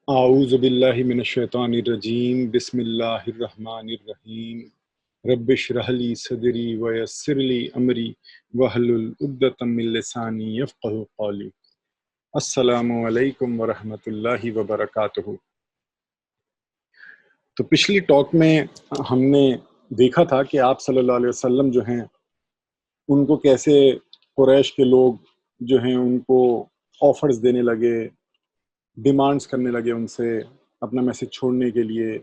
اعوذ باللہ من الشیطان الرجیم بسم اللہ الرحمن الرحیم رب اشرح لی صدری ویسر لی امری واحلل عقدۃ من لسانی یفقہوا قولی۔ السلام علیکم ورحمۃ اللہ وبرکاتہ۔ تو پچھلی ٹاک میں ہم نے دیکھا تھا کہ آپ صلی اللہ علیہ وسلم جو ہیں ان کو کیسے قریش کے لوگ جو ہیں ان کو آفرز دینے لگے، ڈیمانڈز کرنے لگے ان سے اپنا میسج چھوڑنے کے لیے،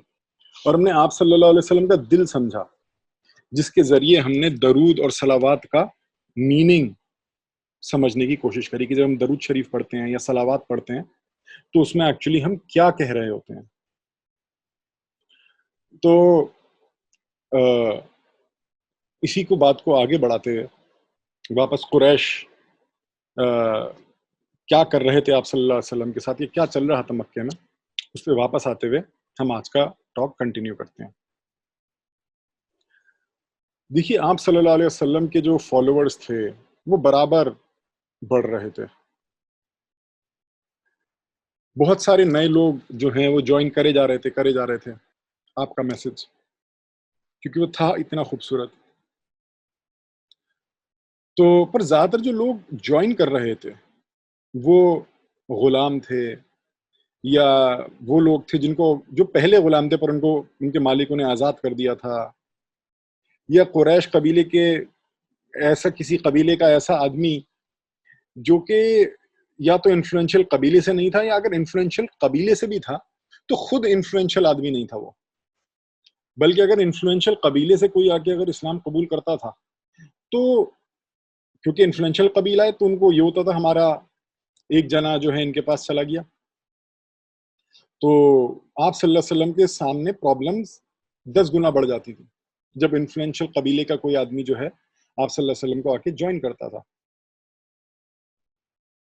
اور ہم نے آپ صلی اللہ علیہ وسلم کا دل سمجھا جس کے ذریعے ہم نے درود اور صلوات کا میننگ سمجھنے کی کوشش کری کہ جب ہم درود شریف پڑھتے ہیں یا صلوات پڑھتے ہیں تو اس میں ایکچولی ہم کیا کہہ رہے ہوتے ہیں۔ تو اسی کو بات کو آگے بڑھاتے ہوئے واپس قریش کیا کر رہے تھے آپ صلی اللہ علیہ وسلم کے ساتھ، یہ کیا چل رہا تھا مکے میں، اس پہ واپس آتے ہوئے ہم آج کا ٹاک کنٹینیو کرتے ہیں۔ دیکھیے، آپ صلی اللہ علیہ وسلم کے جو فالوورز تھے وہ برابر بڑھ رہے تھے، بہت سارے نئے لوگ جو ہیں وہ جوائن کرے جا رہے تھے آپ کا میسج، کیونکہ وہ تھا اتنا خوبصورت۔ تو پر زیادہ تر جو لوگ جوائن کر رہے تھے وہ غلام تھے، یا وہ لوگ تھے جن کو جو پہلے غلام تھے پر ان کو ان کے مالکوں نے آزاد کر دیا تھا، یا قریش قبیلے کے ایسا کسی قبیلے کا ایسا آدمی جو کہ یا تو انفلوئنشل قبیلے سے نہیں تھا، یا اگر انفلوئنشل قبیلے سے بھی تھا تو خود انفلوئنشل آدمی نہیں تھا وہ، بلکہ اگر انفلوئنشل قبیلے سے کوئی آ کے اگر اسلام قبول کرتا تھا تو کیونکہ انفلوئنشل قبیلہ ہے تو ان کو یہ ہوتا تھا ہمارا ایک جنا جو ہے ان کے پاس چلا گیا، تو آپ صلی اللہ علیہ وسلم کے سامنے پرابلمز 10 گنا بڑھ جاتی تھی جب انفلوئنشل قبیلے کا کوئی آدمی جو ہے آپ صلی اللہ علیہ وسلم کو آ کے جوائن کرتا تھا۔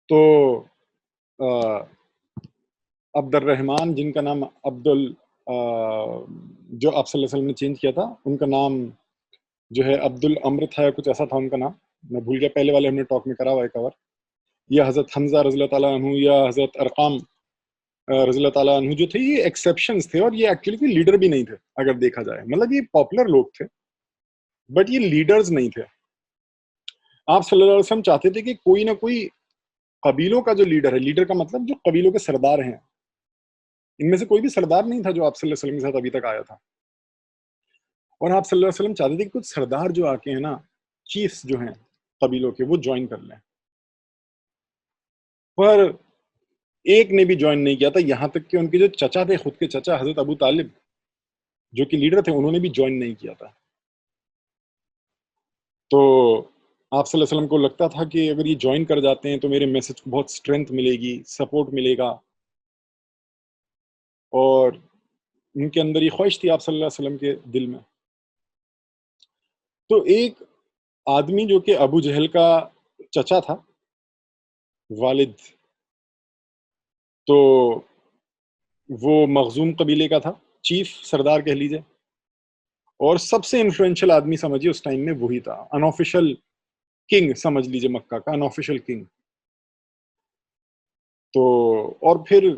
تو عبد الرحمن، جن کا نام جو آپ صلی اللہ علیہ وسلم نے چینج کیا تھا، ان کا نام جو ہے عبد الامر تھا یا کچھ ایسا تھا ان کا نام، میں بھول گیا، پہلے والے ہم نے ٹاک میں کرا ہوا ہے کور، یا حضرت حمزہ رضی اللہ تعالیٰ عنہ یا حضرت ارقام رضی اللہ تعالیٰ عنہ جو تھے، یہ ایکسیپشنز تھے، اور یہ ایکچولی کوئی لیڈر بھی نہیں تھے اگر دیکھا جائے، مطلب یہ پاپولر لوگ تھے بٹ یہ لیڈرز نہیں تھے۔ آپ صلی اللہ علیہ وسلم چاہتے تھے کہ کوئی نہ کوئی قبیلوں کا جو لیڈر ہے، لیڈر کا مطلب جو قبیلوں کے سردار ہیں، ان میں سے کوئی بھی سردار نہیں تھا جو آپ صلی اللہ علیہ وسلم کے ساتھ ابھی تک آیا تھا، اور آپ صلی اللہ علیہ وسلم چاہتے تھے کہ کچھ سردار جو آ کے ہیں نا، چیفز جو ہیں قبیلوں کے، وہ جوائن کر لیں، پر ایک نے بھی جوائن نہیں کیا تھا، یہاں تک کہ ان کے جو چچا تھے، خود کے چچا حضرت ابو طالب جو کہ لیڈر تھے، انہوں نے بھی جوائن نہیں کیا تھا۔ تو آپ صلی اللہ علیہ وسلم کو لگتا تھا کہ اگر یہ جوائن کر جاتے ہیں تو میرے میسج کو بہت اسٹرینتھ ملے گی، سپورٹ ملے گا، اور ان کے اندر یہ خواہش تھی آپ صلی اللہ علیہ وسلم کے دل میں۔ تو ایک آدمی جو کہ ابو جہل کا چچا تھا، والد، تو وہ مخزوم قبیلے کا تھا، چیف سردار کہہ لیجئے، اور سب سے انفلوئنشل آدمی سمجھیے اس ٹائم میں وہی تھا، انآفیشل کنگ سمجھ لیجئے، مکہ کا انآفیشل کنگ۔ تو اور پھر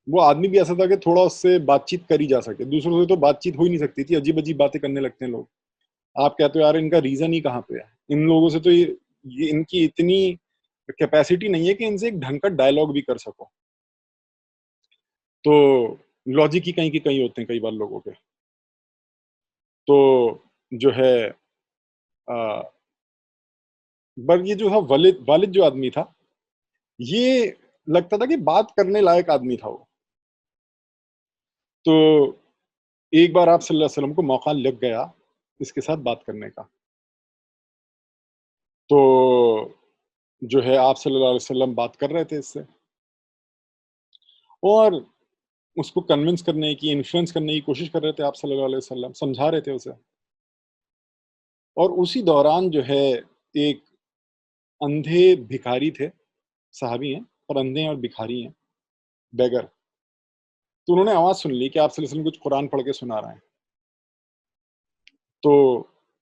وہ آدمی بھی ایسا تھا کہ تھوڑا اس سے بات چیت کری جا سکے، دوسروں سے تو بات چیت ہو ہی نہیں سکتی تھی، عجیب عجیب باتیں کرنے لگتے ہیں لوگ، آپ کہتے ہو یار ان کا ریزن ہی کہاں پہ ہے، ان لوگوں سے تو یہ ان کی اتنی کیپیسٹی نہیں ہے کہ ان سے ایک ڈھنگ کا ڈائلاگ بھی کر سکو، تو لاجک ہی کہیں کہ کہیں ہوتے ہیں کئی بار لوگوں کے۔ تو جو ہے یہ جو تھا والد جو آدمی تھا، یہ لگتا تھا کہ بات کرنے لائق آدمی تھا وہ، تو ایک بار آپ صلی اللہ علیہ وسلم کو موقع لگ گیا اس کے ساتھ بات کرنے کا، تو جو ہے آپ صلی اللہ علیہ وسلم بات کر رہے تھے اس سے، اور اس کو کنونس کرنے کی، انفلوئنس کرنے کی کوشش کر رہے تھے آپ صلی اللہ علیہ وسلم، سمجھا رہے تھے اسے، اور اسی دوران جو ہے ایک اندھے بھکاری تھے، صحابی ہیں اور اندھے ہیں اور بھکاری ہیں، بیگر، تو انہوں نے آواز سن لی کہ آپ صلی اللہ علیہ وسلم کچھ قرآن پڑھ کے سنا رہے ہیں، تو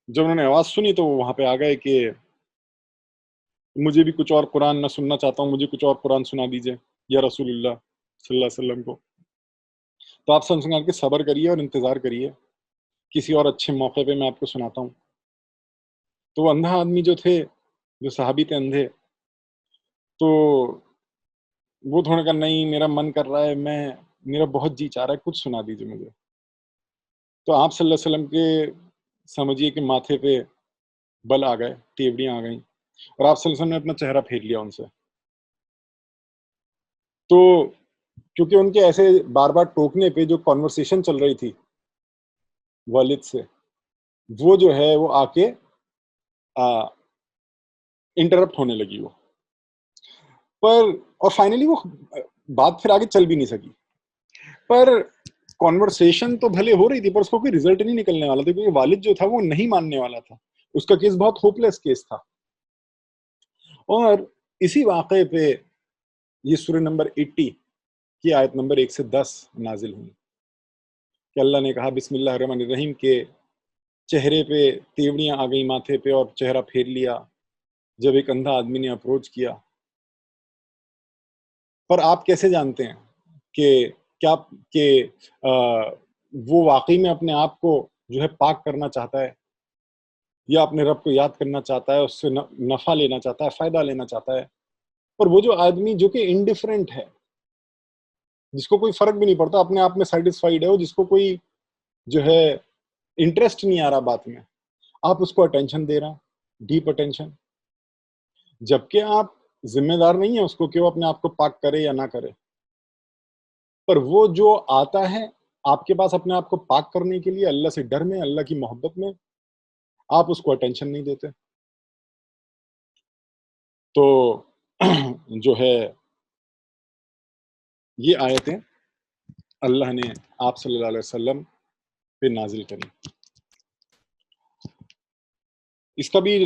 جب انہوں نے آواز سنی تو وہ وہاں پہ آ گئے کہ مجھے بھی کچھ اور قرآن، میں سننا چاہتا ہوں، مجھے کچھ اور قرآن سنا دیجئے یا رسول اللہ۔ صلی اللہ علیہ وسلم کو. تو آپ صلی اللہ علیہ وسلم کے صبر کریے اور انتظار کریے، کسی اور اچھے موقع پہ میں آپ کو سناتا ہوں. تو وہ اندھا آدمی جو تھے، جو صحابی تھے اندھے، تو وہ تھوڑا کہ نہیں میرا من کر رہا ہے، میرا بہت جی چاہ رہا ہے، کچھ سنا دیجیے مجھے. تو آپ صلی اللہ علیہ وسلم کے سمجھیے کہ ماتھے پہ بل آ گئے، تیوڑیاں آ گئیں، اور آپ صلی اللہ علیہ وسلم نے اپنا چہرہ پھیر لیا ان سے. تو کیونکہ ان کے ایسے بار بار ٹوکنے پہ جو کانورسیشن چل رہی تھی والد سے، وہ جو ہے وہ آ کے انٹرپٹ ہونے لگی وہ. پر اور فائنلی وہ بات پھر آگے چل بھی نہیں سکی. پر کانورسیشن تو بھلے ہو رہی تھی، پر اس کو کوئی رزلٹ نہیں نکلنے والا تھا، کیونکہ والد جو تھا وہ نہیں ماننے والا تھا. اس کا کیس بہت ہوپلیس کیس تھا. اور اسی واقعے پہ یہ سورہ نمبر 80 کی آیت نمبر 1 سے 10 نازل ہوئی کہ اللہ نے کہا بسم اللہ الرحمن الرحیم کے چہرے پہ تیوڑیاں آ گئی ماتھے پہ اور چہرہ پھیر لیا جب ایک اندھا آدمی نے اپروچ کیا. پر آپ کیسے جانتے ہیں کہ کیا کہ وہ واقعی میں اپنے آپ کو جو ہے پاک کرنا چاہتا ہے یا اپنے رب کو یاد کرنا چاہتا ہے، اس سے نفع لینا چاہتا ہے، فائدہ لینا چاہتا ہے. پر وہ جو آدمی جو کہ انڈیفرنٹ ہے، جس کو کوئی فرق بھی نہیں پڑتا، اپنے آپ میں سیٹسفائیڈ ہے، وہ جس کو کوئی جو ہے انٹرسٹ نہیں آ رہا بات میں، آپ اس کو اٹینشن دے رہا ہیں، ڈیپ اٹینشن، جبکہ آپ ذمہ دار نہیں ہیں اس کو کہ وہ اپنے آپ کو پاک کرے یا نہ کرے. پر وہ جو آتا ہے آپ کے پاس اپنے آپ کو پاک کرنے کے لیے، اللہ سے ڈر میں، اللہ کی محبت میں، آپ اس کو اٹینشن نہیں دیتے. تو جو ہے یہ آیتیں اللہ نے آپ صلی اللہ علیہ وسلم پہ نازل کریں. اس کا بھی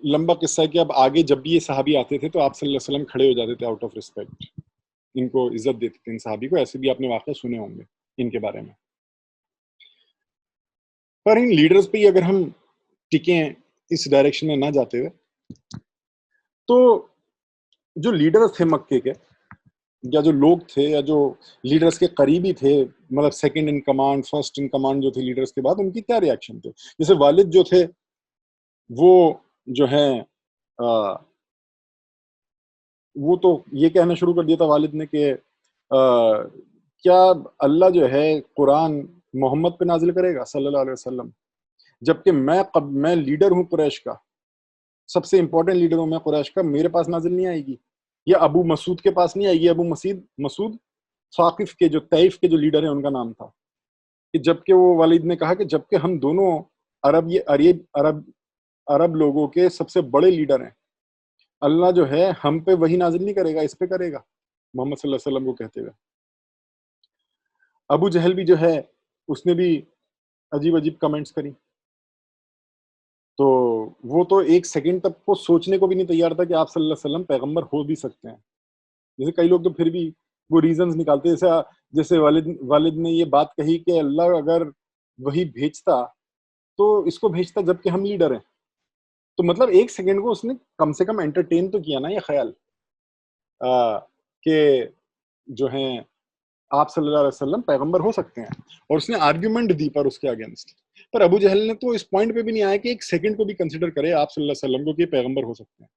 لمبا قصہ ہے کہ اب آگے جب بھی یہ صحابی آتے تھے تو آپ صلی اللہ علیہ وسلم کھڑے ہو جاتے تھے آؤٹ آف رسپیکٹ، ان کو عزت دیتے تھے ان صحابی کو. ایسے بھی آپ نے واقعہ سنے ہوں گے ان کے بارے میں. پر ان لیڈرز پہ ہی اگر ہم ٹکیں اس ڈائریکشن میں نہ جاتے ہوئے، تو جو لیڈرز تھے مکے کے، یا جو لوگ تھے، یا جو لیڈرز کے قریبی تھے، مطلب second in command, first in command جو تھے لیڈرز کے بعد، ان کی کیا ریاکشن تھے؟ جیسے والد جو تھے وہ جو ہیں وہ تو یہ کہنا شروع کر دیا تھا والد نے کہ کیا اللہ جو ہے قرآن محمد پہ نازل کرے گا صلی اللہ علیہ وسلم، جبکہ میں لیڈر ہوں قریش کا، سب سے امپورٹنٹ لیڈر ہوں میں قریش کا، میرے پاس نازل نہیں آئے گی، یا ابو مسعود کے پاس نہیں آئے گی. ابو مسعود ثاقف کے جو طائف کے جو لیڈر ہیں ان کا نام تھا. کہ جبکہ وہ والد نے کہا کہ جبکہ ہم دونوں عرب لوگوں کے سب سے بڑے لیڈر ہیں، اللہ جو ہے ہم پہ وہی نازل نہیں کرے گا، اس پہ کرے گا، محمد صلی اللہ علیہ وسلم کو کہتے ہوئے. ابو جہل بھی جو ہے اس نے بھی عجیب عجیب کمنٹس کری. تو وہ تو ایک سیکنڈ تک کو سوچنے کو بھی نہیں تیار تھا کہ آپ صلی اللہ علیہ وسلم پیغمبر ہو بھی سکتے ہیں. جیسے کئی لوگ تو پھر بھی وہ ریزنز نکالتے، جیسے والد نے یہ بات کہی کہ اللہ اگر وہی بھیجتا تو اس کو بھیجتا جبکہ ہم لیڈر ہیں. تو مطلب ایک سیکنڈ کو اس نے کم سے کم انٹرٹین تو کیا نا یہ خیال کہ جو ہیں آپ صلی اللہ علیہ وسلم پیغمبر ہو سکتے ہیں، اور اس نے آرگیومنٹ دی پر اس کے اگینسٹ. پر ابو جہل نے تو اس پوائنٹ پہ بھی نہیں آیا کہ ایک سیکنڈ کو بھی کنسیڈر کرے آپ صلی اللہ علیہ وسلم کو کہ پیغمبر ہو سکتے ہیں.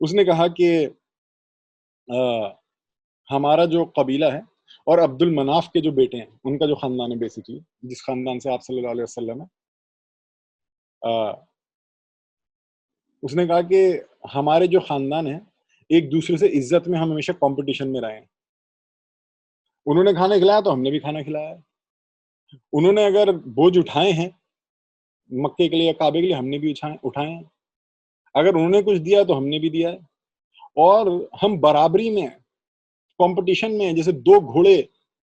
اس نے کہا کہ ہمارا جو قبیلہ ہے اور عبد المناف کے جو بیٹے ہیں ان کا جو خاندان ہے، بیسیکلی جس خاندان سے آپ صلی اللہ علیہ وسلم ہے، اس نے کہا کہ ہمارے جو خاندان ہیں ایک دوسرے سے عزت میں ہم ہمیشہ کمپٹیشن میں رہے ہیں. انہوں نے کھانا کھلایا تو ہم نے بھی کھانا کھلایا. انہوں نے اگر بوجھ اٹھائے ہیں مکے کے لیے یا کعبے کے لیے، ہم نے بھی اٹھائے ہیں. اگر انہوں نے کچھ دیا تو ہم نے بھی دیا ہے. اور ہم برابری میں کمپٹیشن میں، جیسے دو گھوڑے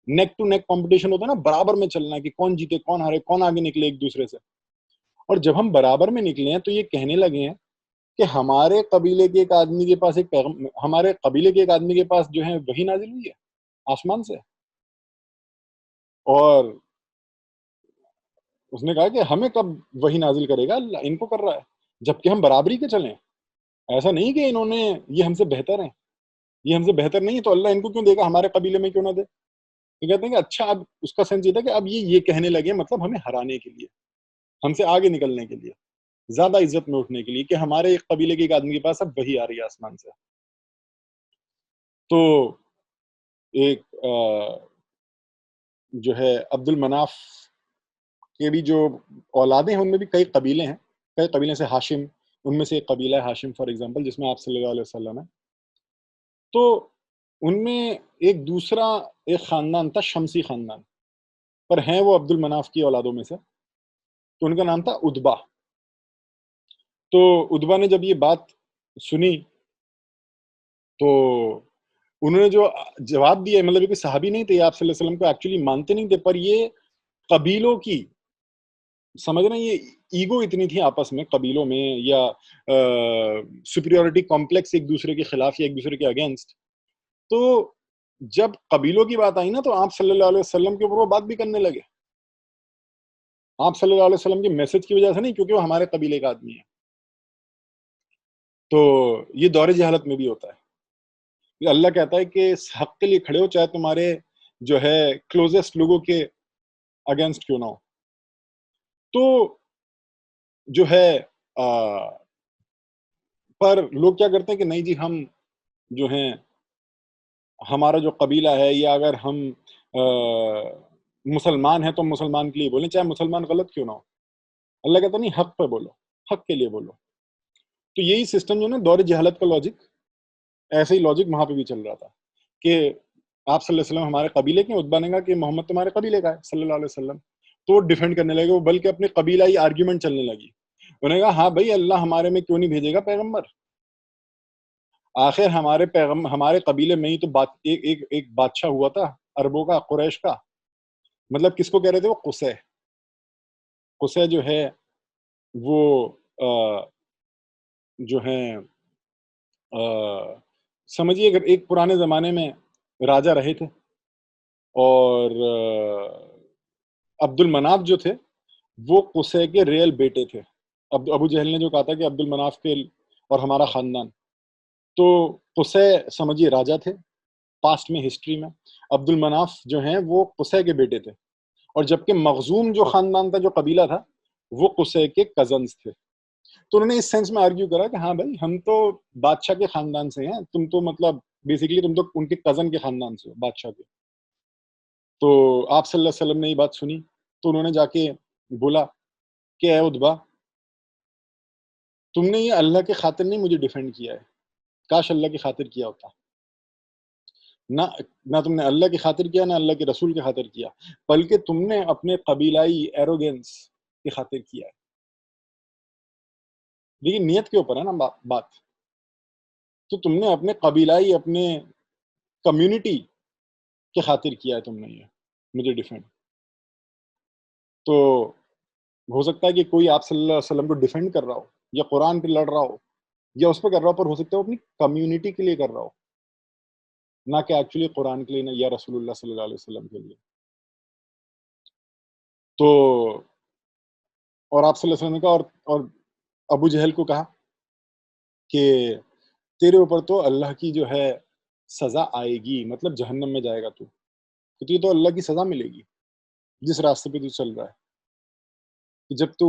نیک ٹو نیک کمپٹیشن ہوتا ہے نا، برابر میں چلنا ہے کہ کون جیتے کون ہارے، کون آگے نکلے ایک دوسرے سے. اور جب ہم برابر میں نکلے ہیں تو یہ کہنے لگے ہیں کہ ہمارے قبیلے کے ایک آدمی کے پاس ہمارے قبیلے کے ایک آدمی کے پاس جو ہے وہی نازل ہوئی ہے آسمان سے، اور اس نے کہا کہ ہمیں کب وہی نازل کرے گا، اللہ ان کو کر رہا ہے، جبکہ ہم برابری کے چلیں. ایسا نہیں کہ انہوں نے یہ ہم سے بہتر ہیں. یہ ہم سے بہتر نہیں ہے تو اللہ ان کو کیوں دے گا، ہمارے قبیلے میں کیوں نہ دے؟ تو کہتے ہیں کہ اچھا، اب اس کا سینس یہ تھا کہ اب یہ کہنے لگے مطلب ہمیں ہرانے کے لیے، ہم سے آگے نکلنے کے لیے، زیادہ عزت میں اٹھنے کے لیے، کہ ہمارے ایک قبیلے کے ایک آدمی کے پاس اب وحی آ رہی ہے آسمان سے. تو ایک جو ہے عبد المناف کے بھی جو اولادیں ہیں ان میں بھی کئی قبیلے ہیں، کئی قبیلے سے ہاشم، ان میں سے ایک قبیلہ ہے ہاشم فار ایگزامپل، جس میں آپ صلی اللہ علیہ وسلم ہے. تو ان میں ایک دوسرا ایک خاندان تھا شمسی خاندان، پر ہیں وہ عبد المناف کی اولادوں میں سے. تو ان کا نام تھا ادبا. تو ادبا نے جب یہ بات سنی تو انہوں نے جو جواب دیا، مطلب یہ کوئی صحابی نہیں تھے، آپ صلی اللہ علیہ وسلم کو ایکچولی مانتے نہیں تھے، پر یہ قبیلوں کی، سمجھ رہے ہیں، یہ ایگو اتنی تھی آپس میں قبیلوں میں، یا سپریورٹی کمپلیکس ایک دوسرے کے خلاف یا ایک دوسرے کے اگینسٹ. تو جب قبیلوں کی بات آئی نا تو آپ صلی اللہ علیہ وسلم کے اوپر وہ بات بھی کرنے لگے. آپ صلی اللہ علیہ وسلم کے میسج کی وجہ سے نہیں، کیونکہ وہ ہمارے قبیلے کا آدمی ہے. تو یہ دور جہالت میں بھی ہوتا ہے کہ اللہ کہتا ہے کہ اس حق کے لیے کھڑے ہو، چاہے تمہارے جو ہے کلوزسٹ لوگوں کے اگینسٹ کیوں نہ ہو. تو جو ہے پر لوگ کیا کرتے ہیں کہ نہیں جی، ہم جو ہیں ہمارا جو قبیلہ ہے، یا اگر ہم مسلمان ہیں تو مسلمان کے لیے بولیں، چاہے مسلمان غلط کیوں نہ ہو. اللہ کہتا نہیں، حق پہ بولو، حق کے لیے بولو. تو یہی سسٹم جو نا دور جہالت کا لاجک، ایسے ہی لاجک وہاں پہ بھی چل رہا تھا کہ آپ صلی اللہ علیہ وسلم ہمارے قبیلے کے. ادبا نے کہا کہ محمد تمہارے قبیلے کا ہے صلی اللہ علیہ وسلم. تو وہ ڈیفینڈ کرنے لگے، وہ بلکہ اپنے قبیلائی آرگیومنٹ چلنے لگی. انہوں نے کہا ہاں بھائی، اللہ ہمارے میں کیوں نہیں بھیجے گا پیغمبر؟ آخر ہمارے قبیلے میں ہی تو ایک بادشاہ ہوا تھا عربوں کا، قریش کا. مطلب کس کو کہہ رہے تھے وہ؟ قصے. قصے جو ہے وہ جو ہیں سمجھیے اگر ایک پرانے زمانے میں راجا رہے تھے، اور عبد المناف جو تھے وہ قصے کے ریل بیٹے تھے. ابو جہل نے جو کہا تھا کہ عبد المناف کے اور ہمارا خاندان، تو قصے سمجھیے راجا تھے پاسٹ میں، ہسٹری میں. عبد المناف جو ہیں وہ قصے کے بیٹے تھے، اور جبکہ مخزوم جو خاندان تھا، جو قبیلہ تھا، وہ قصے کے کزنز تھے. تو انہوں نے اس سینس میں آرگیو کرا کہ ہاں بھائی، ہم تو بادشاہ کے خاندان سے ہیں، تم تو مطلب بیسیکلی تم تو ان کے کزن کے خاندان سے ہو، بادشاہ کے. تو آپ صلی اللہ علیہ وسلم نے یہ بات سنی تو انہوں نے جا کے بولا کہ اے ادبا، تم نے یہ اللہ کے خاطر نہیں مجھے ڈیفینڈ کیا ہے، کاش اللہ کی خاطر کیا ہوتا. نہ تم نے اللہ کی خاطر کیا، نہ اللہ کے رسول کی خاطر کیا، بلکہ تم نے اپنے قبیلائی ایروگنس کی خاطر کیا ہے. لیکن نیت کے اوپر ہے نا بات. تو تم نے اپنے قبیلائی، اپنے کمیونٹی کی خاطر کیا ہے تم نے یہ مجھے ڈیفینڈ. تو ہو سکتا ہے کہ کوئی آپ صلی اللہ علیہ وسلم کو ڈیفینڈ کر رہا ہو، یا قرآن پہ لڑ رہا ہو، یا اس پہ کر رہا ہو، پر ہو سکتا ہے وہ اپنی کمیونٹی کے لیے کر رہا ہو، نہ کہ ایکچولی قرآن کے لیے، نہ یا رسول اللہ صلی اللہ علیہ وسلم کے لیے. تو اور آپ صلی اللہ علیہ وسلم نے کہا، اور ابو جہل کو کہا کہ تیرے اوپر تو اللہ کی جو ہے سزا آئے گی، مطلب جہنم میں جائے گا تو تجھے تو اللہ کی سزا ملے گی جس راستے پہ تو چل رہا ہے. کہ جب تو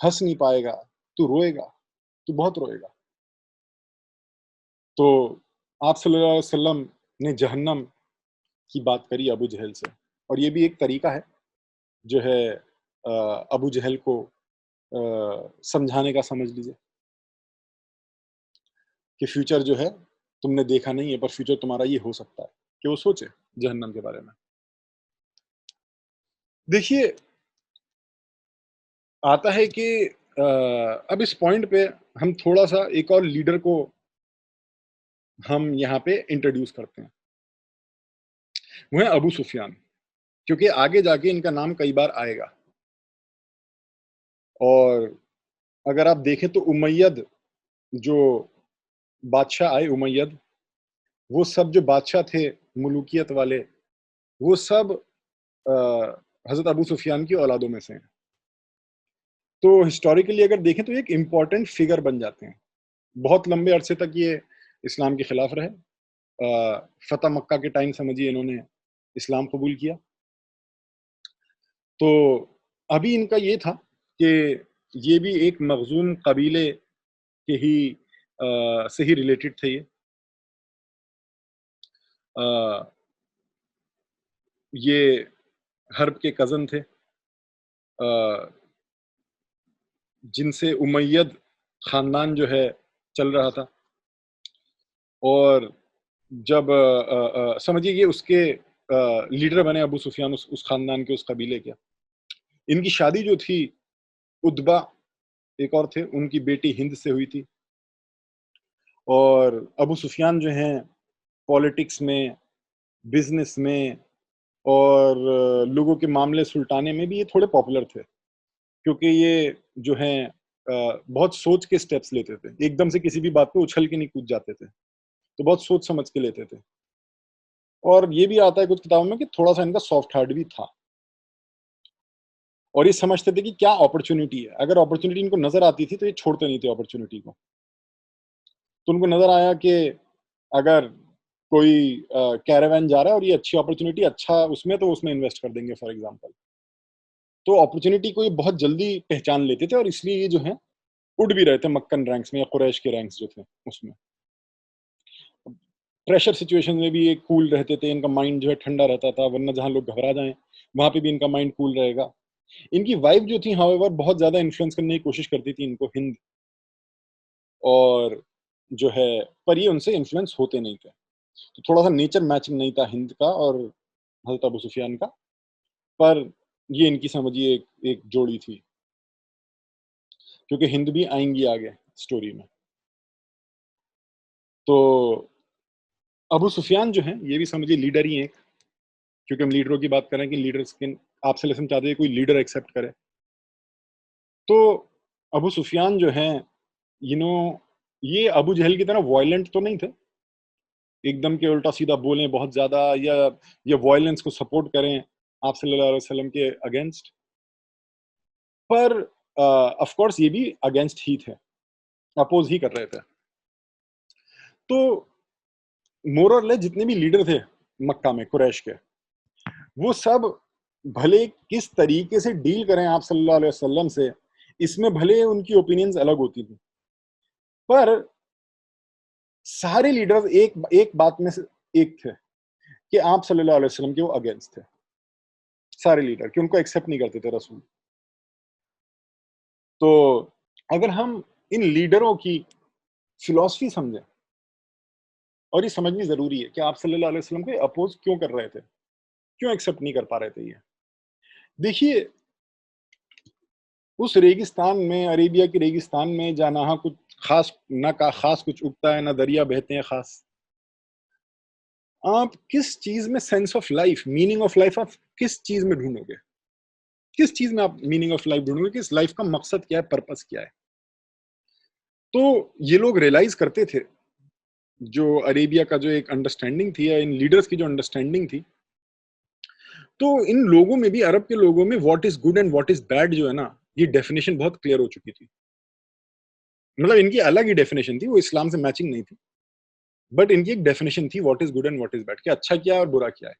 ہنس نہیں پائے گا، تو روئے گا، تو بہت روئے گا. تو آپ صلی اللہ علیہ وسلم نے جہنم کی بات کری ابو جہل سے. اور یہ بھی ایک طریقہ ہے جو ہے ابو جہل کو سمجھانے کا، سمجھ لیجیے کہ فیوچر جو ہے تم نے دیکھا نہیں ہے، پر فیوچر تمہارا یہ ہو سکتا ہے کہ وہ سوچے جہنم کے بارے میں. دیکھیے، آتا ہے کہ اب اس پوائنٹ پہ ہم تھوڑا سا ایک اور لیڈر کو ہم یہاں پہ انٹروڈیوس کرتے ہیں، وہ ہے ابو سفیان، کیونکہ آگے جا کے ان کا نام کئی بار آئے گا. اور اگر آپ دیکھیں تو امید جو بادشاہ آئے، امید، وہ سب جو بادشاہ تھے ملوکیت والے، وہ سب حضرت ابو سفیان کی اولادوں میں سے ہیں. تو ہسٹوریکلی اگر دیکھیں تو ایک امپورٹنٹ فگر بن جاتے ہیں. بہت لمبے عرصے تک یہ اسلام کے خلاف رہے، فتح مکہ کے ٹائم سمجھیے انہوں نے اسلام قبول کیا. تو ابھی ان کا یہ تھا کہ یہ بھی ایک مخزوم قبیلے کے ہی سے ہی ریلیٹڈ تھے. یہ حرب کے کزن تھے جن سے امید خاندان جو ہے چل رہا تھا. اور جب سمجھیے یہ اس کے لیڈر بنے ابو سفیان اس خاندان کے اس قبیلے کے. ان کی شادی جو تھی ادبا ایک اور تھے ان کی بیٹی ہند سے ہوئی تھی. اور ابو سفیان جو ہیں پالیٹکس میں بزنس میں اور لوگوں کے معاملے سلٹانے میں بھی یہ تھوڑے پاپولر تھے کیونکہ یہ جو ہیں بہت سوچ کے سٹیپس لیتے تھے. ایک دم سے کسی بھی بات پہ اچھل کے نہیں کود جاتے تھے تو بہت سوچ سمجھ کے لیتے تھے. اور یہ بھی آتا ہے کچھ کتابوں میں کہ تھوڑا سا ان کا سافٹ ہارٹ بھی تھا اور یہ سمجھتے تھے کہ کیا اپرچونٹی ہے. اگر اپرچونٹی ان کو نظر آتی تھی تو یہ چھوڑتے نہیں تھے اپرچونٹی کو. تو ان کو نظر آیا کہ اگر کوئی کیراوین جا رہا ہے اور یہ اچھی اپرچونٹی اچھا اس میں تو اس میں انویسٹ کر دیں گے فار ایگزامپل. تو اپرچونٹی کو یہ بہت جلدی پہچان لیتے تھے اور اس لیے یہ جو ہیں اڑ بھی رہے تھے مکن رینکس میں یا قریش کے رینکس جو تھے اس میں. پریشر سچویشن میں بھی یہ کول رہتے تھے. ان کا مائنڈ جو ہے ٹھنڈا رہتا تھا ورنہ جہاں لوگ گھبرا جائیں وہاں پہ بھی ان کا مائنڈ کول رہے گا. ان کی وائف جو تھی ہاؤ ایور بہت زیادہ انفلوئنس کرنے کی کوشش کرتی تھی ان کو ہند اور جو ہے پر یہ ان سے انفلوئنس ہوتے نہیں تھے. تو تھوڑا سا نیچر میچنگ نہیں تھا ہند کا اور حضرت ابو سفیان کا. پر یہ ان کی سمجھیے ایک جوڑی تھی کیونکہ ہند بھی آئیں گی آگے سٹوری میں. تو ابو سفیان جو ہیں یہ بھی سمجھیے لیڈر ہی ہیں کیونکہ ہم لیڈروں کی بات کریں کہ لیڈرز کے آپ سے لسن چاہتے ہیں کوئی لیڈر ایکسیپٹ کرے. تو ابو سفیان جو ہیں یہ ابو جہل کی طرح وائلنٹ تو نہیں تھے ایک دم کے الٹا سیدھا بولیں بہت زیادہ یا وائلنس کو سپورٹ کریں آپ صلی اللہ علیہ وسلم کے اگینسٹ. پر آف کورس یہ بھی اگینسٹ ہی تھے اپوز ہی کر رہے تھے. تو مور اور لیس جتنے بھی لیڈر تھے مکہ میں قریش کے وہ سب بھلے کس طریقے سے ڈیل کریں آپ صلی اللہ علیہ وسلم سے اس میں بھلے ان کی اوپینینز الگ ہوتی تھی پر سارے لیڈرز ایک بات میں سے ایک تھے کہ آپ صلی اللہ علیہ وسلم کے وہ اگینسٹ تھے. سارے لیڈر کہ ان کو ایکسیپٹ نہیں کرتے تھے رسول. تو اگر ہم ان لیڈروں کی فلسفی سمجھیں اور یہ سمجھنی ضروری ہے کہ آپ صلی اللہ علیہ وسلم کو اپوز کیوں کر رہے تھے کیوں ایکسیپٹ نہیں کر پا رہے تھے. یہ دیکھیے اس ریگستان میں عربیہ کے ریگستان میں جہاں کچھ خاص نہ خاص کچھ اگتا ہے نہ دریا بہتے ہیں خاص. آپ کس چیز میں sense of life meaning of life آپ کس چیز میں ڈھونڈو گے کس چیز میں آپ میننگ آف لائف ڈھونڈو گے کہ اس لائف کا مقصد کیا ہے پرپس کیا ہے. تو یہ لوگ ریئلائز کرتے تھے جو عربیہ کا جو ایک انڈرسٹینڈنگ تھی یا ان لیڈرز کی جو انڈرسٹینڈنگ تھی تو ان لوگوں میں بھی عرب کے لوگوں میں what is good and what is bad جو ہے نا یہ ڈیفینیشن بہت کلیئر ہو چکی تھی. مطلب ان کی الگ ہی ڈیفینیشن تھی وہ اسلام سے میچنگ نہیں تھی بٹ ان کی ایک ڈیفینیشن تھی what is good and what is bad کہ اچھا کیا ہے اور برا کیا ہے.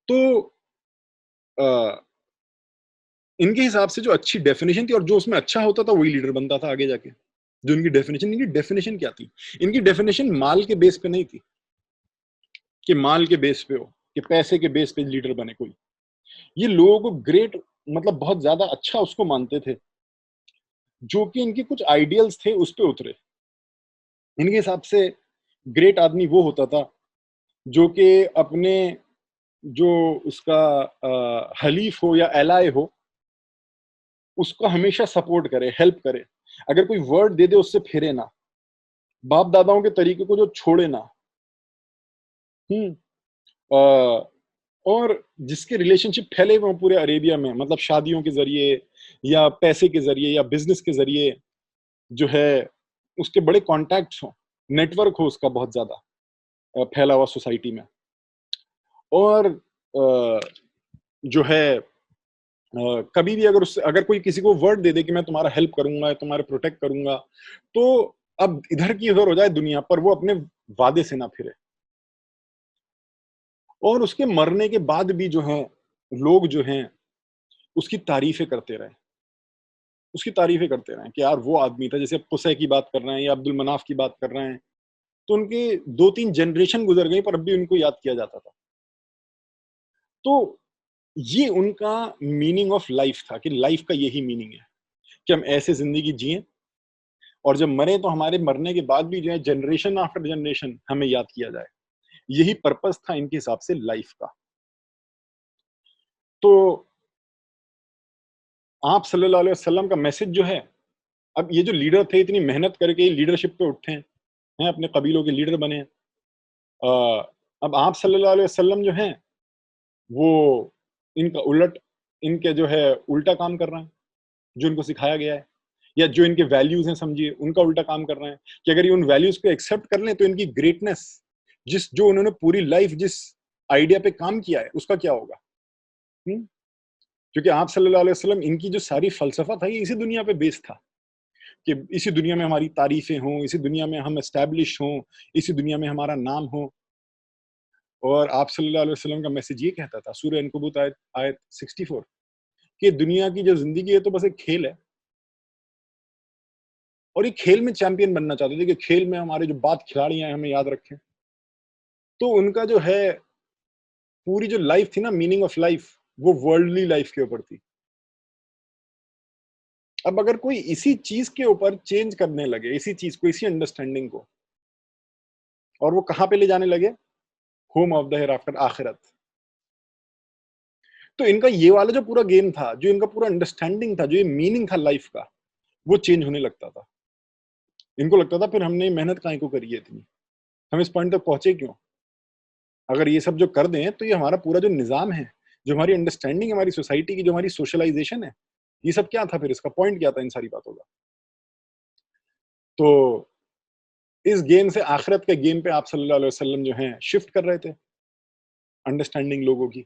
تو ان کے حساب سے جو اچھی ڈیفینیشن تھی اور جو اس میں اچھا ہوتا تھا وہی لیڈر بنتا تھا آگے جا کے. جو ان کی ڈیفینیشن کیا تھی ان کی ڈیفینیشن مال کے بیس پہ نہیں تھی کہ مال کے بیس پہ ہو کہ پیسے کے بیس پہ لیڈر بنے کوئی. یہ لوگ گریٹ مطلب بہت زیادہ اچھا اس کو مانتے تھے جو کہ ان کے کچھ آئیڈیلز تھے اس پہ اترے. ان کے حساب سے گریٹ آدمی وہ ہوتا تھا جو کہ اپنے جو اس کا حلیف ہو یا الائے ہو اس کو ہمیشہ سپورٹ کرے ہیلپ کرے. اگر کوئی ورڈ دے دے اس سے پھرے نہ باپ داداؤں کے طریقے کو جو چھوڑے نہ اور جس کے ریلیشن شپ پھیلے ہوئے پورے عربیہ میں مطلب شادیوں کے ذریعے یا پیسے کے ذریعے یا بزنس کے ذریعے جو ہے اس کے بڑے کانٹیکٹس ہوں نیٹ ورک ہو اس کا بہت زیادہ پھیلا ہوا سوسائٹی میں. اور جو ہے کبھی بھی اگر کوئی کسی کو ورڈ دے دے کہ میں تمہارا ہیلپ کروں گا تمہارے پروٹیکٹ کروں گا تو اب ادھر کی ادھر ہو جائے دنیا پر، وہ اپنے وعدے سے نہ پھرے، اور اس کے مرنے کے بعد بھی جو ہیں لوگ جو ہیں اس کی تعریفیں کرتے رہے، اس کی تعریفیں کرتے رہے کہ یار وہ آدمی تھا، جیسے قصے کی بات کر رہے ہیں یا عبد المناف کی بات کر رہے ہیں، تو ان کے 2-3 جنریشن گزر گئی پر اب بھی ان کو یاد کیا جاتا تھا. تو یہ ان کا میننگ آف لائف تھا کہ لائف کا یہی میننگ ہے کہ ہم ایسے زندگی جئیں، اور جب مریں تو ہمارے مرنے کے بعد بھی جو ہے جنریشن آفٹر جنریشن ہمیں یاد کیا جائے. یہی پرپس تھا ان کے حساب سے لائف کا. تو آپ صلی اللہ علیہ وسلم کا میسج جو ہے، اب یہ جو لیڈر تھے اتنی محنت کر کے لیڈرشپ پہ اٹھے ہیں، اپنے قبیلوں کے لیڈر بنے ہیں. اب آپ صلی اللہ علیہ وسلم جو ہیں وہ ان کا الٹ، ان کے جو ہے الٹا کام کر رہے ہیں جو ان کو سکھایا گیا ہے، یا جو ان کے ویلیوز ہیں سمجھیے ان کا الٹا کام کر رہے ہیں کہ اگر یہ ان ویلیوز کو ایکسیپٹ کر لیں تو ان کی گریٹنس، جو انہوں نے پوری لائف جس آئیڈیا پہ کام کیا ہے اس کا کیا ہوگا. کیونکہ آپ صلی اللہ علیہ وسلم ان کی جو ساری فلسفہ تھا یہ اسی دنیا پہ بیس تھا کہ اسی دنیا میں ہماری تعریفیں ہوں، اسی دنیا میں ہم اسٹیبلش ہوں، اسی دنیا میں ہمارا نام ہو. اور آپ صلی اللہ علیہ وسلم کا میسج یہ کہتا تھا سورہ عنکبوت آیت 64 کہ دنیا کی جو زندگی ہے تو بس ایک کھیل ہے، اور یہ کھیل میں چیمپئن بننا چاہتے تھے کہ کھیل میں ہمارے جو بات کھلاڑی ہیں ہمیں یاد رکھیں. تو ان کا جو ہے پوری جو لائف تھی نا، میننگ آف لائف، وہ ورلڈلی لائف کے اوپر تھی. اب اگر کوئی اسی چیز کے اوپر چینج کرنے لگے، اسی چیز کو، اسی انڈرسٹینڈنگ کو، اور وہ کہاں پہ لے جانے لگے؟ Home of the hereafter, آخرت. تو ان کا یہ والا جو پورا گیم تھا، جو ان کا پورا انڈرسٹینڈنگ تھا، جو یہ میننگ تھا لائف کا، وہ چینج ہونے لگتا تھا. ان کو لگتا تھا پھر ہم نے محنت کہیں کو کری ہے اتنی، ہم اس پوائنٹ تک پہنچے کیوں؟ اگر یہ سب جو کر دیں تو یہ ہمارا پورا جو نظام ہے، جو ہماری انڈرسٹینڈنگ، ہماری سوسائٹی کی جو ہماری سوشلائزیشن ہے، یہ سب کیا تھا؟ پھر اس کا پوائنٹ کیا تھا ان ساری باتوں کا؟ تو اس گیم سے آخرت کے گیم پہ آپ صلی اللہ علیہ وسلم جو ہیں شفٹ کر رہے تھے انڈرسٹینڈنگ لوگوں کی،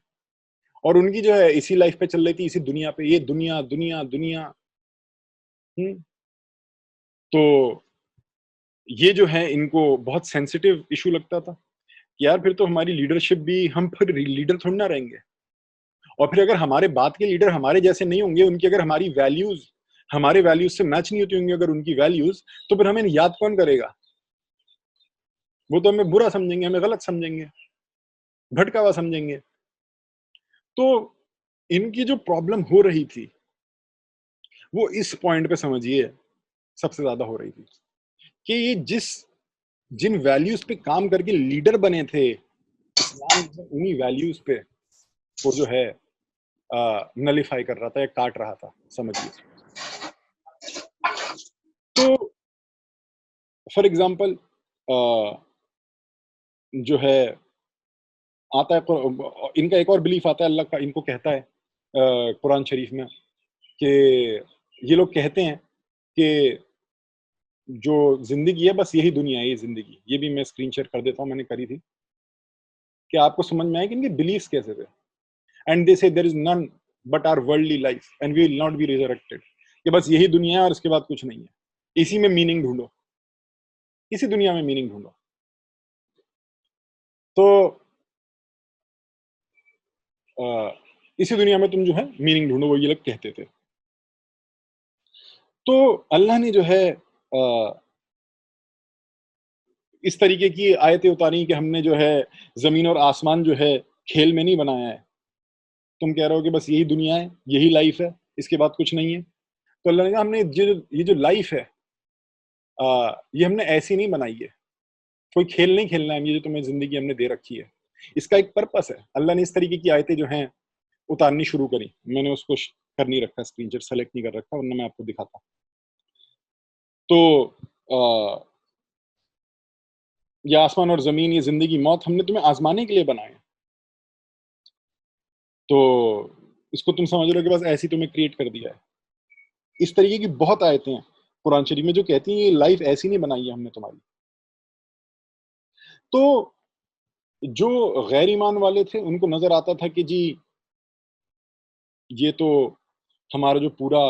اور ان کی جو ہے اسی لائف پہ چل رہی تھی، اسی دنیا پہ، یہ دنیا دنیا دنیا. تو یہ جو ہے ان کو بہت سینسٹیو ایشو لگتا تھا کہ یار پھر تو ہماری لیڈرشپ بھی، ہم پھر لیڈر تھوڑی نہ رہیں گے، اور پھر اگر ہمارے بعد کے لیڈر ہمارے جیسے نہیں ہوں گے، ان کی اگر ہماری ویلیوز ہمارے ویلیوز سے میچ نہیں ہوتی ہوں گی اگر ان کی ویلیوز، تو پھر ہمیں یاد کون کرے گا؟ وہ تو ہمیں برا سمجھیں گے، ہمیں غلط سمجھیں گے، بھٹکا ہوا سمجھیں گے. تو ان کی جو پرابلم ہو رہی تھی وہ اس پوائنٹ پہ سمجھیے سب سے زیادہ ہو رہی تھی کہ یہ جن ویلیوز پہ کام کر کے لیڈر بنے تھے، اسلام انہی ویلیوز پہ وہ جو ہے نلیفائی کر رہا تھا یا کاٹ رہا تھا، سمجھیے. تو فار ایگزامپل جو ہے آتا ہے، ان کا ایک اور بلیف آتا ہے، اللہ کا ان کو کہتا ہے قرآن شریف میں کہ یہ لوگ کہتے ہیں کہ جو زندگی ہے بس یہی دنیا ہے، یہ زندگی. یہ بھی میں اسکرین شیئر کر دیتا ہوں، میں نے کری تھی کہ آپ کو سمجھ میں آئے کہ ان کے بلیفس کیسے تھے. اینڈ دے سے there is none but our worldly life and we will not be resurrected، کہ بس یہی دنیا ہے اور اس کے بعد کچھ نہیں ہے، اسی میں میننگ ڈھونڈو، اسی دنیا میں میننگ ڈھونڈو. تو اسی دنیا میں تم جو ہے میننگ ڈھونڈو، وہ یہ لوگ کہتے تھے. تو اللہ نے جو ہے اس طریقے کی آیتیں اتاری کہ ہم نے جو ہے زمین اور آسمان جو ہے کھیل میں نہیں بنایا ہے، تم کہہ رہے ہو کہ بس یہی دنیا ہے، یہی لائف ہے، اس کے بعد کچھ نہیں ہے. تو اللہ نے کہا ہم نے یہ جو لائف ہے یہ ہم نے ایسی نہیں بنائی ہے، کوئی کھیل نہیں کھیلنا ہے، یہ جو تمہیں زندگی ہم نے دے رکھی ہے، اس کا ایک پرپس ہے. اللہ نے اس طریقے کی آیتیں جو ہیں اتارنی شروع کری. میں نے اس کو کر نہیں رکھا، اسکرین شاٹ سلیکٹ نہیں کر رکھا، ورنہ میں آپ کو دکھاتا. تو یہ آسمان اور زمین، یہ زندگی موت ہم نے تمہیں آزمانے کے لیے بنائے. تو اس کو تم سمجھ رہے ہو کہ بس ایسی تمہیں کریٹ کر دیا ہے. اس طریقے کی بہت آیتیں ہیں قرآن شریف میں جو کہتی ہیں یہ لائف ایسی نہیں بنائی ہے ہم نے تمہاری. تو جو غیر ایمان والے تھے ان کو نظر آتا تھا کہ جی یہ تو ہمارا جو پورا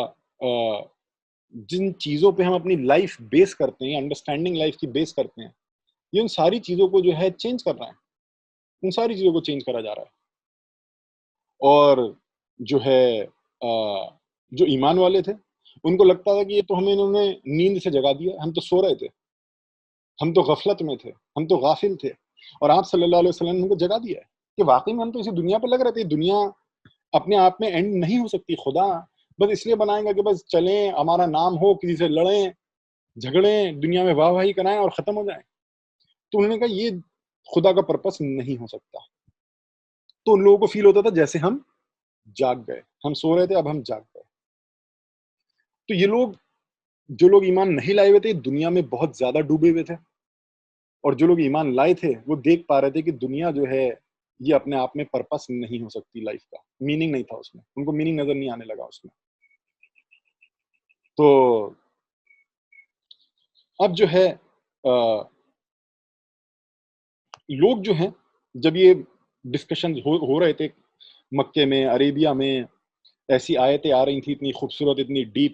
جن چیزوں پہ ہم اپنی لائف بیس کرتے ہیں، انڈرسٹینڈنگ لائف کی بیس کرتے ہیں، یہ ان ساری چیزوں کو جو ہے چینج کر رہا ہے، ان ساری چیزوں کو چینج کرا جا رہا ہے. اور جو ہے جو ایمان والے تھے ان کو لگتا تھا کہ یہ تو ہمیں انہوں نے نیند سے جگا دیا، ہم تو سو رہے تھے، ہم تو غفلت میں تھے، ہم تو غافل تھے، اور آپ صلی اللہ علیہ وسلم نے ہم کو جگا دیا ہے کہ واقعی میں ہم تو اسی دنیا پہ لگ رہے تھے. دنیا اپنے آپ میں اینڈ نہیں ہو سکتی. خدا بس اس لیے بنائیں گا کہ بس چلیں، ہمارا نام ہو، کسی سے لڑیں جھگڑیں، دنیا میں واہ واہی کرائیں اور ختم ہو جائیں. تو انہوں نے کہا یہ خدا کا پرپس نہیں ہو سکتا. تو ان لوگوں کو فیل ہوتا تھا جیسے ہم جاگ گئے، ہم سو رہے تھے، اب ہم جاگ گئے. تو یہ لوگ، جو لوگ ایمان نہیں لائے ہوئے تھے، دنیا میں بہت زیادہ ڈوبے ہوئے تھے، اور جو لوگ ایمان لائے تھے وہ دیکھ پا رہے تھے کہ دنیا جو ہے یہ اپنے آپ میں پرپس نہیں ہو سکتی، لائف کا میننگ نہیں تھا اس میں، ان کو میننگ نظر نہیں آنے لگا اس میں. تو اب جو ہے لوگ جو ہیں، جب یہ ڈسکشن ہو رہے تھے مکے میں، عربیہ میں، ایسی آیتیں آ رہی تھیں اتنی خوبصورت، اتنی ڈیپ،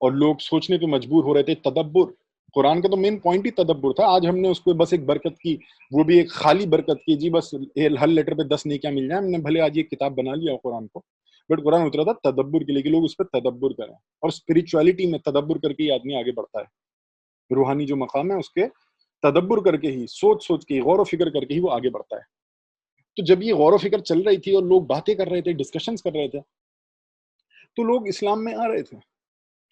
اور لوگ سوچنے پہ مجبور ہو رہے تھے. تدبر، قرآن کا تو مین پوائنٹ ہی تدبر تھا. آج ہم نے اس کو بس ایک برکت کی، وہ بھی ایک خالی برکت کی، جی بس ہر لیٹر پہ 10 نیکیاں مل جائیں. ہم نے بھلے آج یہ کتاب بنا لیا قرآن کو، بٹ قرآن اترا تھا تدبر کے لیے کہ لوگ اس پہ تدبر کریں. اور اسپرچولیٹی میں تدبر کر کے ہی آدمی آگے بڑھتا ہے. روحانی جو مقام ہے اس کے تدبر کر کے ہی، سوچ کے، غور و فکر کر کے ہی وہ آگے بڑھتا ہے. تو جب یہ غور و فکر چل رہی تھی اور لوگ باتیں کر رہے تھے، ڈسکشنز کر رہے تھے، تو لوگ اسلام میں آ رہے تھے.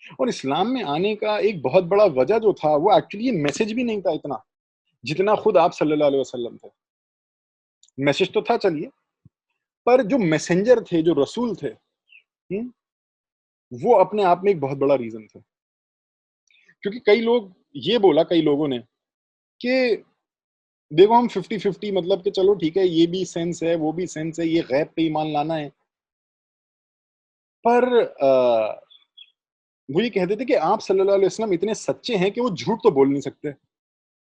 اور اسلام میں آنے کا ایک بہت بڑا وجہ جو تھا، وہ ایکچولی یہ میسج بھی نہیں تھا اتنا جتنا خود آپ صلی اللہ علیہ وسلم تھے. میسج تو تھا چلیے، پر جو میسنجر تھے، جو رسول تھے، وہ اپنے آپ میں ایک بہت بڑا ریزن تھے. کیونکہ کئی لوگ یہ بولا، کئی لوگوں نے کہ دیکھو ہم 50-50، مطلب کہ چلو ٹھیک ہے، یہ بھی سینس ہے، وہ بھی سینس ہے، یہ غیب پہ ایمان لانا ہے. پر وہ یہ کہتے تھے کہ آپ صلی اللہ علیہ وسلم اتنے سچے ہیں کہ وہ جھوٹ تو بول نہیں سکتے.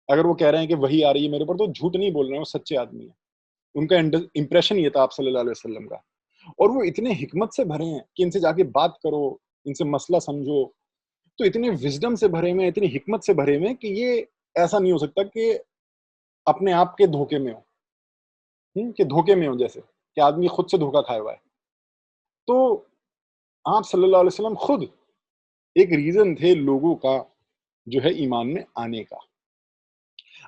اگر وہ کہہ رہے ہیں کہ وہی آ رہی ہے میرے پر، تو جھوٹ نہیں بول رہے ہیں، وہ سچے آدمی ہیں. ان کا امپریشن یہ تھا آپ صلی اللہ علیہ وسلم کا. اور وہ اتنے حکمت سے بھرے ہیں کہ ان سے جا کے بات کرو، ان سے مسئلہ سمجھو، تو اتنے وزڈم سے بھرے ہوئے، اتنی حکمت سے بھرے ہوئے کہ یہ ایسا نہیں ہو سکتا کہ اپنے آپ کے دھوکے میں ہو، کہ دھوکے میں ہو، جیسے کہ آدمی خود سے دھوکا کھائے ہوا ہے. تو آپ صلی اللہ علیہ وسلم خود ایک ریزن تھے لوگوں کا جو ہے ایمان میں آنے کا.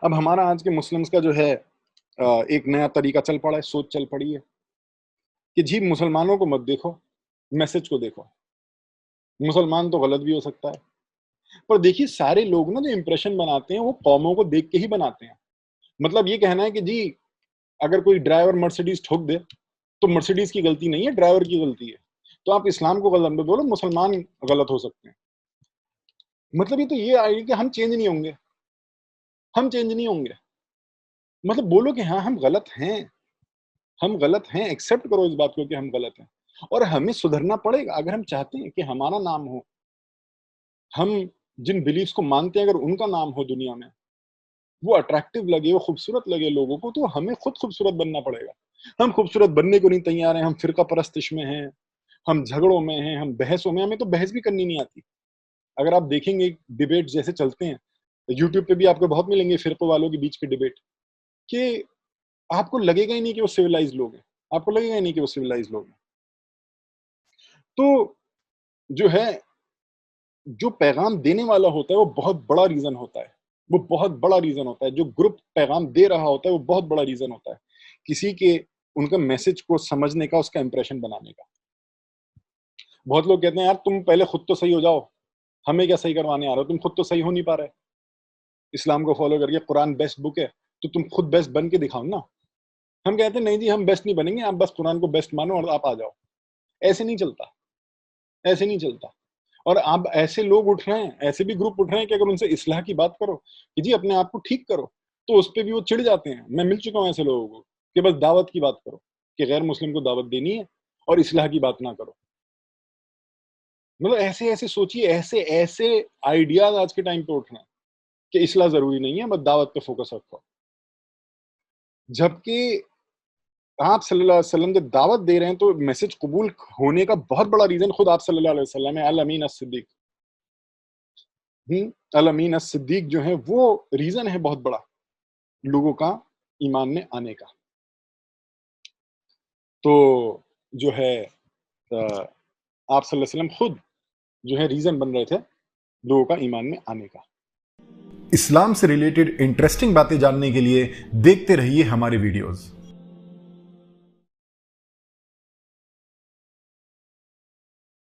اب ہمارا آج کے مسلمز کا جو ہے ایک نیا طریقہ چل پڑا ہے، سوچ چل پڑی ہے کہ جی مسلمانوں کو مت دیکھو، میسج کو دیکھو. مسلمان تو غلط بھی ہو سکتا ہے، پر دیکھیے سارے لوگ نا جو امپریشن بناتے ہیں وہ قوموں کو دیکھ کے ہی بناتے ہیں. مطلب یہ کہنا ہے کہ جی اگر کوئی ڈرائیور مرسیڈیز ٹھوک دے تو مرسیڈیز کی غلطی نہیں ہے، ڈرائیور کی غلطی ہے. تو آپ اسلام کو غلط مت بولو، مسلمان غلط ہو سکتے ہیں. مطلب یہ تو یہ آئے گی کہ ہم چینج نہیں ہوں گے، ہم چینج نہیں ہوں گے. مطلب بولو کہ ہاں ہم غلط ہیں، ہم غلط ہیں، ایکسیپٹ کرو اس بات کو کہ ہم غلط ہیں، اور ہمیں سدھرنا پڑے گا. اگر ہم چاہتے ہیں کہ ہمارا نام ہو، ہم جن بلیفز کو مانتے ہیں اگر ان کا نام ہو دنیا میں، وہ اٹریکٹیو لگے، وہ خوبصورت لگے لوگوں کو، تو ہمیں خود خوبصورت بننا پڑے گا. ہم خوبصورت بننے کو نہیں تیار ہیں، ہم فرقہ پرستش میں ہیں، ہم جھگڑوں میں ہیں، ہم بحثوں میں. ہمیں تو بحث بھی کرنی نہیں آتی. اگر آپ دیکھیں گے ڈیبیٹ جیسے چلتے ہیں یوٹیوب پہ بھی، آپ کو بہت ملیں گے فرقوں والوں کے بیچ کے ڈیبیٹ، کہ آپ کو لگے گا ہی نہیں کہ وہ سویلائز لوگ ہیں، آپ کو لگے گا ہی نہیں کہ وہ سویلائز لوگ ہیں. تو جو ہے، جو پیغام دینے والا ہوتا ہے وہ بہت بڑا ریزن ہوتا ہے، وہ بہت بڑا ریزن ہوتا ہے. جو گروپ پیغام دے رہا ہوتا ہے وہ بہت بڑا ریزن ہوتا ہے کسی کے ان کا میسج کو سمجھنے کا، اس کا امپریشن بنانے کا. بہت لوگ کہتے ہیں یار تم پہلے خود تو صحیح ہو جاؤ، ہمیں کیا صحیح کروانے آ رہا ہو، تم خود تو صحیح ہو نہیں پا رہے. اسلام کو فالو کر کے قرآن بیسٹ بک ہے تو تم خود بیسٹ بن کے دکھاؤ نا. ہم کہتے ہیں نہیں جی ہم بیسٹ نہیں بنیں گے، آپ بس قرآن کو بیسٹ مانو اور آپ آ جاؤ. ایسے نہیں چلتا، ایسے نہیں چلتا. اور اب ایسے لوگ اٹھ رہے ہیں، ایسے بھی گروپ اٹھ رہے ہیں کہ اگر ان سے اصلاح کی بات کرو کہ جی اپنے آپ کو ٹھیک کرو، تو اس پہ بھی وہ چڑ جاتے ہیں. میں مل چکا ہوں ایسے لوگوں کو کہ بس دعوت کی بات کرو، کہ غیر مسلم کو دعوت دینی ہے اور اصلاح کی بات نہ کرو. مطلب ایسے ایسے سوچیے، ایسے ایسے آئیڈیاز آج کے ٹائم پہ اٹھ رہے ہیں کہ اصلاح ضروری نہیں ہے، بس دعوت پہ فوکس رکھو. جبکہ آپ صلی اللہ علیہ وسلم جب دعوت دے رہے ہیں تو میسج قبول ہونے کا بہت بڑا ریزن خود آپ صلی اللہ علیہ وسلم ہے، الامین الصدیق. الامین الصدیق جو ہیں وہ ریزن ہے بہت بڑا لوگوں کا ایمان میں آنے کا. تو جو ہے آپ صلی اللہ علیہ وسلم خود جو ہے ریزن بن رہے تھے لوگوں کا ایمان میں آنے کا. اسلام سے ریلیٹڈ انٹرسٹنگ باتیں جاننے کے لیے دیکھتے رہیے ہمارے ویڈیوز.